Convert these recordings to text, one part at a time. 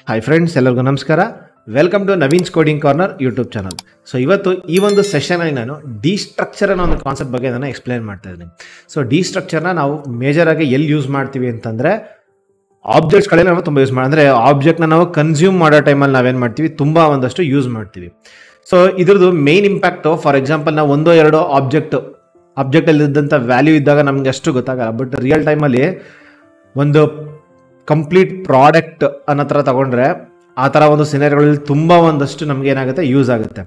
Hi friends, ಎಲ್ಲರಿಗೂ ನಮಸ್ಕಾರ. Welcome to Naveen's coding corner YouTube channel. So ಇವತ್ತು ಈ ಒಂದು ಸೆಷನಲ್ಲಿ ನಾನು ಡಿಸ್ಟ್ರಕ್ಚರ್ ಅನ್ನೋ ಒಂದು ಕಾನ್ಸೆಪ್ಟ್ ಬಗ್ಗೆ ನಾನು ಎಕ್ಸ್ಪ್ಲೇನ್ ಮಾಡ್ತಾ ಇದ್ದೀನಿ. ಸೊ ಡಿಸ್ಟ್ರಕ್ಚರ್ನ ನಾವು ಮೇಜರಾಗಿ ಎಲ್ಲಿ ಯೂಸ್ ಮಾಡ್ತೀವಿ ಅಂತಂದರೆ ಆಬ್ಜೆಕ್ಟ್ಸ್ಗಳಲ್ಲಿ ನಾವು ತುಂಬ ಯೂಸ್ ಮಾಡಿ, ಅಂದರೆ ಆಬ್ಜೆಕ್ಟ್ನ ನಾವು ಕನ್ಸ್ಯೂಮ್ ಮಾಡೋ ಟೈಮಲ್ಲಿ ನಾವೇನು ಮಾಡ್ತೀವಿ, ತುಂಬ ಒಂದಷ್ಟು ಯೂಸ್ ಮಾಡ್ತೀವಿ. ಸೊ ಇದ್ರದ್ದು ಮೇನ್ ಇಂಪ್ಯಾಕ್ಟು, ಫಾರ್ ಎಕ್ಸಾಂಪಲ್ ನಾವು ಒಂದೋ ಎರಡೋ ಆಬ್ಜೆಕ್ಟಲ್ಲಿ ಇದ್ದಂಥ ವ್ಯಾಲ್ಯೂ ಇದ್ದಾಗ ನಮಗೆ ಅಷ್ಟು ಗೊತ್ತಾಗಲ್ಲ. ಬಟ್ ರಿಯಲ್ ಟೈಮಲ್ಲಿ ಒಂದು ಕಂಪ್ಲೀಟ್ ಪ್ರಾಡಕ್ಟ್ ಅನ್ನೋ ಥರ ತಗೊಂಡ್ರೆ ಆ ಥರ ಒಂದು ಸಿನಾರಿಯೋಗಳಲ್ಲಿ ತುಂಬ ಒಂದಷ್ಟು ನಮ್ಗೆ ಏನಾಗುತ್ತೆ, ಯೂಸ್ ಆಗುತ್ತೆ.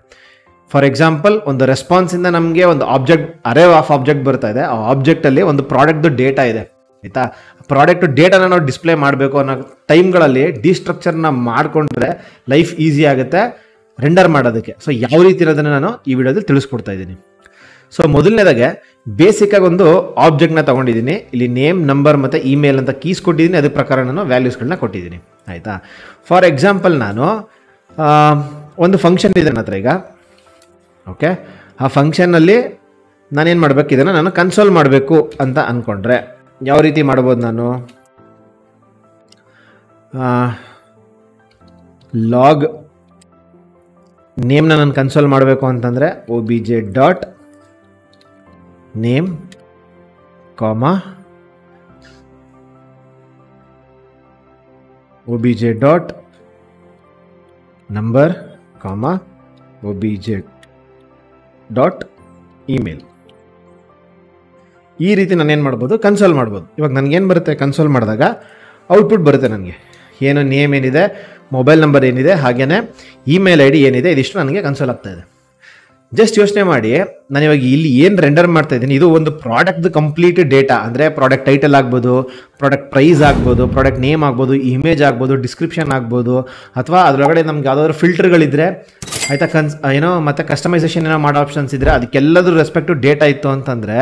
ಫಾರ್ ಎಕ್ಸಾಂಪಲ್, ಒಂದು ರೆಸ್ಪಾನ್ಸಿಂದ ನಮಗೆ ಒಂದು ಆಬ್ಜೆಕ್ಟ್, ಅರೇ ಆಫ್ ಆಬ್ಜೆಕ್ಟ್ ಬರ್ತಾ ಇದೆ. ಆ ಆಬ್ಜೆಕ್ಟಲ್ಲಿ ಒಂದು ಪ್ರಾಡಕ್ಟ್ದು ಡೇಟಾ ಇದೆ, ಆಯಿತಾ. ಪ್ರಾಡಕ್ಟ್ ಡೇಟಾನ ನಾವು ಡಿಸ್ಪ್ಲೇ ಮಾಡಬೇಕು ಅನ್ನೋ ಟೈಮ್ಗಳಲ್ಲಿ ಡಿಸ್ಟ್ರಕ್ಚರ್ನ ಮಾಡಿಕೊಂಡ್ರೆ ಲೈಫ್ ಈಸಿ ಆಗುತ್ತೆ ರೆಂಡರ್ ಮಾಡೋದಕ್ಕೆ. ಸೊ ಯಾವ ರೀತಿ ಇರೋದನ್ನು ನಾನು ಈ ವಿಡಿಯೋದಲ್ಲಿ ತಿಳಿಸ್ಕೊಡ್ತಾ ಇದ್ದೀನಿ. ಸೊ ಮೊದಲನೇದಾಗೆ ಬೇಸಿಕ್ಕಾಗಿ ಒಂದು ಆಬ್ಜೆಕ್ಟ್ನ ತೊಗೊಂಡಿದ್ದೀನಿ. ಇಲ್ಲಿ ನೇಮ್, ನಂಬರ್ ಮತ್ತು ಇಮೇಲ್ ಅಂತ ಕೀಸ್ ಕೊಟ್ಟಿದ್ದೀನಿ. ಅದ್ರ ಪ್ರಕಾರ ನಾನು ವ್ಯಾಲ್ಯೂಸ್ಗಳನ್ನ ಕೊಟ್ಟಿದ್ದೀನಿ, ಆಯಿತಾ. ಫಾರ್ ಎಕ್ಸಾಂಪಲ್, ನಾನು ಒಂದು ಫಂಕ್ಷನ್ ಇದೆ ನನ್ನ ಹತ್ರ ಈಗ, ಓಕೆ. ಆ ಫಂಕ್ಷನ್ನಲ್ಲಿ ನಾನೇನು ಮಾಡಬೇಕು, ಇದನ್ನು ನಾನು ಕನ್ಸೋಲ್ ಮಾಡಬೇಕು ಅಂತ ಅಂದ್ಕೊಂಡ್ರೆ ಯಾವ ರೀತಿ ಮಾಡ್ಬೋದು, ನಾನು ಲಾಗ್ ನೇಮ್ನ ನಾನು ಕನ್ಸೋಲ್ ಮಾಡಬೇಕು ಅಂತಂದರೆ OBJ dot name OBJ dot number OBJ dot email. ಈ ರೀತಿ ನಾನೇನು ಮಾಡ್ಬೋದು, ಕನ್ಸೋಲ್ ಮಾಡ್ಬೋದು. ಇವಾಗ ನನಗೇನು ಬರುತ್ತೆ, ಕನ್ಸೋಲ್ ಮಾಡಿದಾಗ ಔಟ್ಪುಟ್ ಬರುತ್ತೆ ನನಗೆ. ಏನು ನೇಮ್ ಏನಿದೆ, ಮೊಬೈಲ್ ನಂಬರ್ ಏನಿದೆ, ಹಾಗೆಯೇ ಇಮೇಲ್ ID ಏನಿದೆ, ಇದಿಷ್ಟು ನನಗೆ ಕನ್ಸೋಲ್ ಆಗ್ತಾಯಿದೆ. ಜಸ್ಟ್ ಯೋಚನೆ ಮಾಡಿ, ನಾನು ಇವಾಗ ಇಲ್ಲಿ ಏನು ರೆಂಡರ್ ಮಾಡ್ತಾ ಇದ್ದೀನಿ, ಇದು ಒಂದು ಪ್ರಾಡಕ್ಟ್ದು ಕಂಪ್ಲೀಟ್ ಡೇಟಾ. ಅಂದರೆ ಪ್ರಾಡಕ್ಟ್ ಟೈಟಲ್ ಆಗ್ಬೋದು, ಪ್ರಾಡಕ್ಟ್ ಪ್ರೈಸ್ ಆಗ್ಬೋದು, ಪ್ರಾಡಕ್ಟ್ ನೇಮ್ ಆಗ್ಬೋದು, ಇಮೇಜ್ ಆಗ್ಬೋದು, ಡಿಸ್ಕ್ರಿಪ್ಷನ್ ಆಗ್ಬೋದು, ಅಥವಾ ಅದರೊಳಗಡೆ ನಮ್ಗೆ ಯಾವುದಾದ್ರು ಫಿಲ್ಟರ್ಗಳಿದ್ರೆ, ಆಯಿತಾ, ಮತ್ತು ಕಸ್ಟಮೈಸೇಷನ್ ಏನೋ ಮಾಡೋ ಆಪ್ಷನ್ಸ್ ಇದ್ದರೆ ಅದಕ್ಕೆಲ್ಲದ್ರ ರೆಸ್ಪೆಕ್ಟು ಡೇಟಾ ಇತ್ತು ಅಂತಂದರೆ,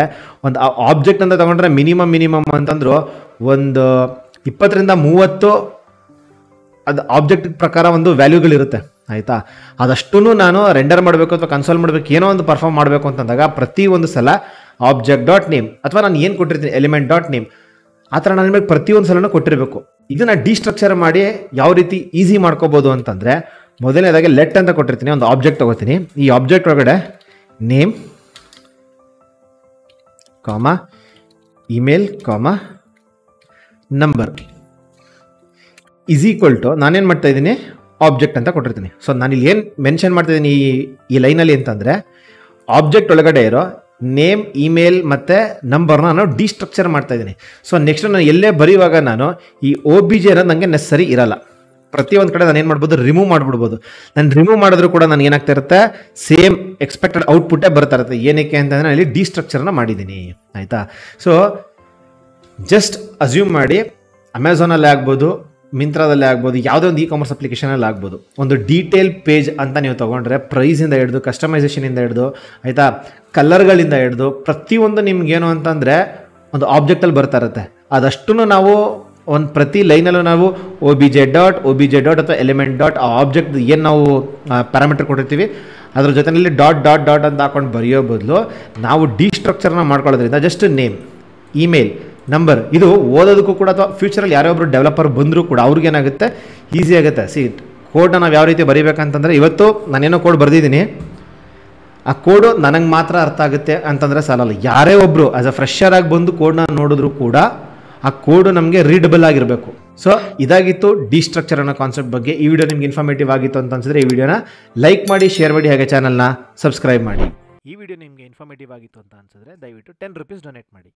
ಒಂದು ಆಬ್ಜೆಕ್ಟ್ ಅಂತ ತೊಗೊಂಡ್ರೆ ಮಿನಿಮಮ್ ಅಂತಂದ್ರು ಒಂದು 20 ರಿಂದ 30 ಅದು ಆಬ್ಜೆಕ್ಟ್ ಪ್ರಕಾರ ಒಂದು ವ್ಯಾಲ್ಯೂಗಳಿರುತ್ತೆ, ಆಯಿತಾ. ಅದಷ್ಟೂ ನಾನು ರೆಂಡರ್ ಮಾಡಬೇಕು ಅಥವಾ ಕನ್ಸೋಲ್ ಮಾಡಬೇಕು, ಏನೋ ಒಂದು ಪರ್ಫಾರ್ಮ್ ಮಾಡಬೇಕು ಅಂತಂದಾಗ ಪ್ರತಿ ಒಂದು ಸಲ ಆಬ್ಜೆಕ್ಟ್ ಡಾಟ್ ನೇಮ್ ಅಥವಾ ನಾನು ಏನು ಕೊಟ್ಟಿರ್ತೀನಿ ಎಲಿಮೆಂಟ್ ಡಾಟ್ ನೇಮ್, ಆ ಥರ ನಾನು ನಿಮಗೆ ಪ್ರತಿಯೊಂದು ಸಲನೂ ಕೊಟ್ಟಿರಬೇಕು. ಇದನ್ನು ಡಿಸ್ಟ್ರಕ್ಚರ್ ಮಾಡಿ ಯಾವ ರೀತಿ ಈಸಿ ಮಾಡ್ಕೋಬೋದು ಅಂತಂದರೆ, ಮೊದಲನೇದಾಗಿ ಲೆಟ್ ಅಂತ ಕೊಟ್ಟಿರ್ತೀನಿ, ಒಂದು ಆಬ್ಜೆಕ್ಟ್ ತೊಗೋತೀನಿ. ಈ ಆಬ್ಜೆಕ್ಟ್ ಒಳಗಡೆ name email number is equal to, ನಾನೇನು ಮಾಡ್ತಾ ಇದ್ದೀನಿ, ಆಬ್ಜೆಕ್ಟ್ ಅಂತ ಕೊಟ್ಟಿರ್ತೀನಿ. ಸೊ ನಾನಿಲ್ಲಿ ಏನು ಮೆನ್ಷನ್ ಮಾಡ್ತಾಯಿದ್ದೀನಿ ಈ ಲೈನಲ್ಲಿ ಅಂತಂದರೆ, ಆಬ್ಜೆಕ್ಟ್ ಒಳಗಡೆ ಇರೋ ನೇಮ್, ಇಮೇಲ್ ಮತ್ತು ನಂಬರ್ನ ನಾನು ಡಿಸ್ಟ್ರಕ್ಚರ್ ಮಾಡ್ತಾ ಇದ್ದೀನಿ. ಸೊ ನೆಕ್ಸ್ಟ್ ನಾನು ಎಲ್ಲೇ ಬರೆಯುವಾಗ ನಾನು ಈ OBJ ಅನ್ನೋದು ನನಗೆ ನೆಸರಿ ಇರಲ್ಲ. ಪ್ರತಿಯೊಂದು ಕಡೆ ನಾನು ಏನು ಮಾಡ್ಬೋದು, ರಿಮೂವ್ ಮಾಡಿಬಿಡ್ಬೋದು. ನಾನು ರಿಮೂವ್ ಮಾಡಿದ್ರೂ ಕೂಡ ನನಗೆ ಏನಾಗ್ತಾ ಇರುತ್ತೆ, ಸೇಮ್ ಎಕ್ಸ್ಪೆಕ್ಟೆಡ್ ಔಟ್ಪುಟ್ಟೇ ಬರ್ತಾ ಇರುತ್ತೆ. ಏನಕ್ಕೆ ಅಂತಂದರೆ ನಾನು ಇಲ್ಲಿ ಡಿಸ್ಟ್ರಕ್ಚರ್ನ ಮಾಡಿದ್ದೀನಿ, ಆಯಿತಾ. ಸೊ ಜಸ್ಟ್ ಅಸ್ಯೂಮ್ ಮಾಡಿ, ಅಮೆಝಾನಲ್ಲಿ ಆಗ್ಬೋದು, ಮಿಂತ್ರಾದಲ್ಲೇ ಆಗ್ಬೋದು, ಯಾವುದೇ ಒಂದು ಕಾಮರ್ಸ್ ಅಪ್ಲಿಕೇಶನಲ್ಲಿ ಆಗ್ಬೋದು, ಒಂದು ಡೀಟೇಲ್ ಪೇಜ್ ಅಂತ ನೀವು ತೊಗೊಂಡ್ರೆ ಪ್ರೈಸಿಂದ ಹಿಡಿದು, ಕಸ್ಟಮೈಸೇಷನಿಂದ ಹಿಡಿದು, ಆಯಿತಾ, ಕಲರ್ಗಳಿಂದ ಹಿಡಿದು ಪ್ರತಿಯೊಂದು ನಿಮ್ಗೇನು ಅಂತಂದರೆ ಒಂದು ಆಬ್ಜೆಕ್ಟಲ್ಲಿ ಬರ್ತಾ ಇರುತ್ತೆ. ಅದಷ್ಟು ನಾವು ಒಂದು ಪ್ರತಿ ಲೈನಲ್ಲೂ ನಾವು OBJ ಡಾಟ್ ಅಥವಾ ಎಲಿಮೆಂಟ್ ಡಾಟ್ ಆ ಆಬ್ಜೆಕ್ಟ್ ಏನು ನಾವು ಪ್ಯಾರಾಮೀಟರ್ ಕೊಟ್ಟಿರ್ತೀವಿ ಅದ್ರ ಜೊತೆಯಲ್ಲಿ ಡಾಟ್ ಅಂತ ಹಾಕೊಂಡು ಬರೆಯೋ ಬದಲು ನಾವು ಡಿಸ್ಟ್ರಕ್ಚರ್ನ ಮಾಡ್ಕೊಳ್ಳೋದ್ರಿಂದ ಜಸ್ಟ್ ನೇಮ್, ಇಮೇಲ್, ನಂಬರ್, ಇದು ಓದೋದಕ್ಕೂ ಕೂಡ ಅಥವಾ ಫ್ಯೂಚರಲ್ಲಿ ಯಾರೊಬ್ಬರು ಡೆವಲಪರ್ ಬಂದರೂ ಕೂಡ ಅವ್ರಿಗೇನಾಗುತ್ತೆ, ಈಸಿ ಆಗುತ್ತೆ. ಕೋಡ್ನ ನಾವು ಯಾವ ರೀತಿ ಬರೀಬೇಕಂತಂದರೆ, ಇವತ್ತು ನಾನೇನೋ ಕೋಡ್ ಬರೆದಿದ್ದೀನಿ, ಆ ಕೋಡು ನನಗೆ ಮಾತ್ರ ಅರ್ಥ ಆಗುತ್ತೆ ಅಂತಂದರೆ ಸಾಲಲ್ಲ. ಯಾರೇ ಒಬ್ಬರು ಆಸ್ ಅ ಫ್ರೆಷರ್ ಆಗಿ ಬಂದು ಕೋಡ್ನ ನೋಡಿದ್ರು ಕೂಡ ಆ ಕೋಡು ನಮಗೆ ರೀಡಬಲ್ ಆಗಿರಬೇಕು. ಸೊ ಇದಾಗಿತ್ತು ಡಿಸ್ಟ್ರಕ್ಚರ್ ಅನ್ನೋ ಕಾನ್ಸೆಪ್ಟ್ ಬಗ್ಗೆ. ಈ ವಿಡಿಯೋ ನಿಮ್ಗೆ ಇನ್ಫಾರ್ಮೇಟಿವ್ ಆಗಿತ್ತು ಅಂತ ಅನ್ಸಿದ್ರೆ ಈ ವಿಡಿಯೋನ ಲೈಕ್ ಮಾಡಿ, ಶೇರ್ ಮಾಡಿ, ಹಾಗೆ ಚಾನಲ್ನ ಸಬ್ಸ್ಕ್ರೈಬ್ ಮಾಡಿ. ಈ ವಿಡಿಯೋ ನಿಮಗೆ ಇನ್ಫಾರ್ಮೇಟಿವ್ ಆಗಿತ್ತು ಅಂತ ಅನ್ಸಿದ್ರೆ ದಯವಿಟ್ಟು ₹10 ಡೊನೇಟ್ ಮಾಡಿ.